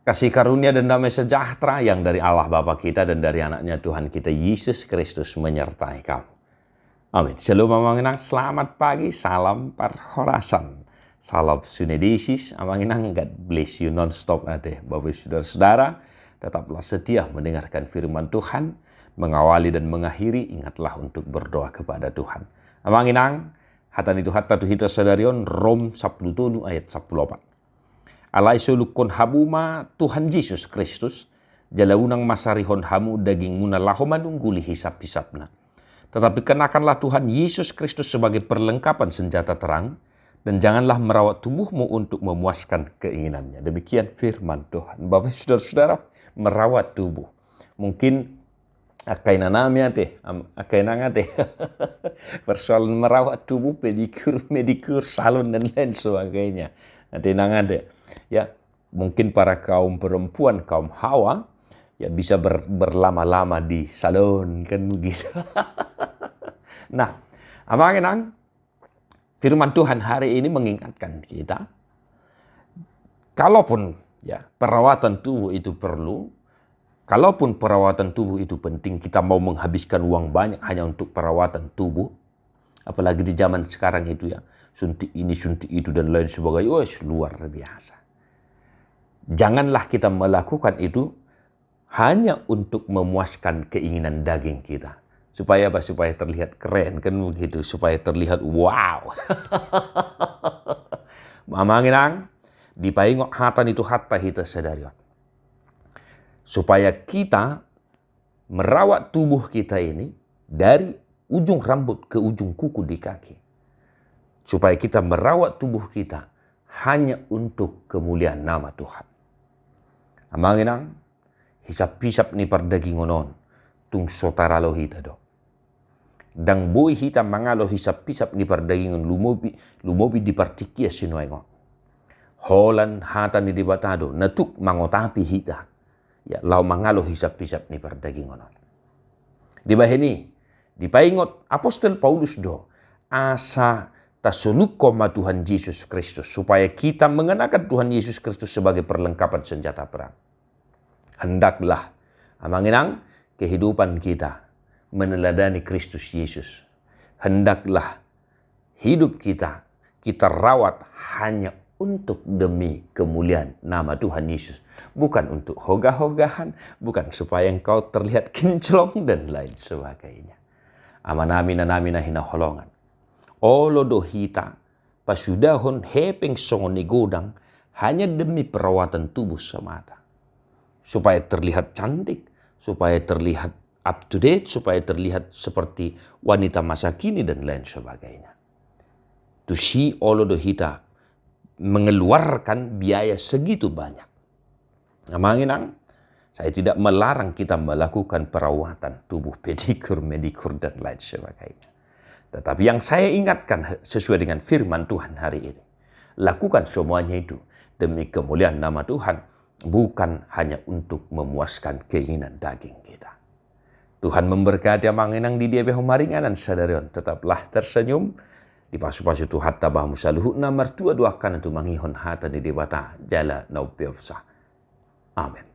Kasih karunia dan damai sejahtera yang dari Allah Bapa kita dan dari anaknya Tuhan kita Yesus Kristus menyertai kamu. Amin. Shalom amanginang, selamat pagi, salam parhorasan. Salam sunedesis, amanginang, God bless you non-stop ade. Bapak saudara-saudara, tetaplah setia mendengarkan firman Tuhan, mengawali dan mengakhiri, ingatlah untuk berdoa kepada Tuhan. Amanginang, hatan itu hatta tuhita sadarion, Rom 10 ayat 14. Alai sulukon habuma Tuhan Yesus Kristus, jalaunang masarihon hamu daging muna lahomanungguli hisap-hisapna. Tetapi kenakanlah Tuhan Yesus Kristus sebagai perlengkapan senjata terang, dan janganlah merawat tubuhmu untuk memuaskan keinginannya. Demikian firman Tuhan. Bapak saudara-saudara, merawat tubuh. Mungkin akainanamnya deh, akainanga deh. Persoalan merawat tubuh, pedikur, salon dan lain sebagainya. Nanti nangade. Ya, mungkin para kaum perempuan, kaum hawa, ya bisa berlama-lama di salon, kan begitu. Nah, amanginang, firman Tuhan hari ini mengingatkan kita, kalaupun ya perawatan tubuh itu perlu, kalaupun perawatan tubuh itu penting, kita mau menghabiskan uang banyak hanya untuk perawatan tubuh, apalagi di zaman sekarang itu ya, suntik ini, suntik itu, dan lain sebagainya, luar biasa. Janganlah kita melakukan itu hanya untuk memuaskan keinginan daging kita. Supaya apa? Supaya terlihat keren, kan begitu. Supaya terlihat wow. Mamanginang, dipaingok hatan itu hatta hita sadarion. Supaya kita merawat tubuh kita ini dari ujung rambut ke ujung kuku di kaki. Supaya kita merawat tubuh kita hanya untuk kemuliaan nama Tuhan. Amanginang, hisap-hisap ni pardagingonon, tung sotaralo hita do. Dang boy hita mangalo hisap-hisap ni pardagingon lumobi di partikia sinuengo. Holan hata ni dibatado, natuk mangotapi hita. Ya, lau mangalo hisap-hisap ni pardagingonon. Di bahini, dipaingot Apostol Paulus do, asa tasulukko ma Tuhan Yesus Kristus, supaya kita mengenakan Tuhan Yesus Kristus sebagai perlengkapan senjata perang. Hendaklah amanginang kehidupan kita meneladani Kristus Yesus. Hendaklah hidup kita rawat hanya untuk demi kemuliaan nama Tuhan Yesus. Bukan untuk hogah-hogahan, bukan supaya engkau terlihat kinclong dan lain sebagainya. Amanamina hinaholongan. Olo dohita pasudahon hepeng songoni godang hanya demi perawatan tubuh semata. Supaya terlihat cantik, supaya terlihat up to date, supaya terlihat seperti wanita masa kini dan lain sebagainya. Tusi olo dohita mengeluarkan biaya segitu banyak. Amanginang, saya tidak melarang kita melakukan perawatan tubuh, pedikur, medikur dan lain sebagainya. Tetapi yang saya ingatkan sesuai dengan firman Tuhan hari ini, lakukan semuanya itu demi kemuliaan nama Tuhan, bukan hanya untuk memuaskan keinginan daging kita. Tuhan memberkati amanginang di dia behumaringan dan sadarion, tetaplah tersenyum, di pasu-pasu tu hatta bahamu saluhu nomor 2 kan itu mangihon hata di debata jala naupiyopsa. Amin.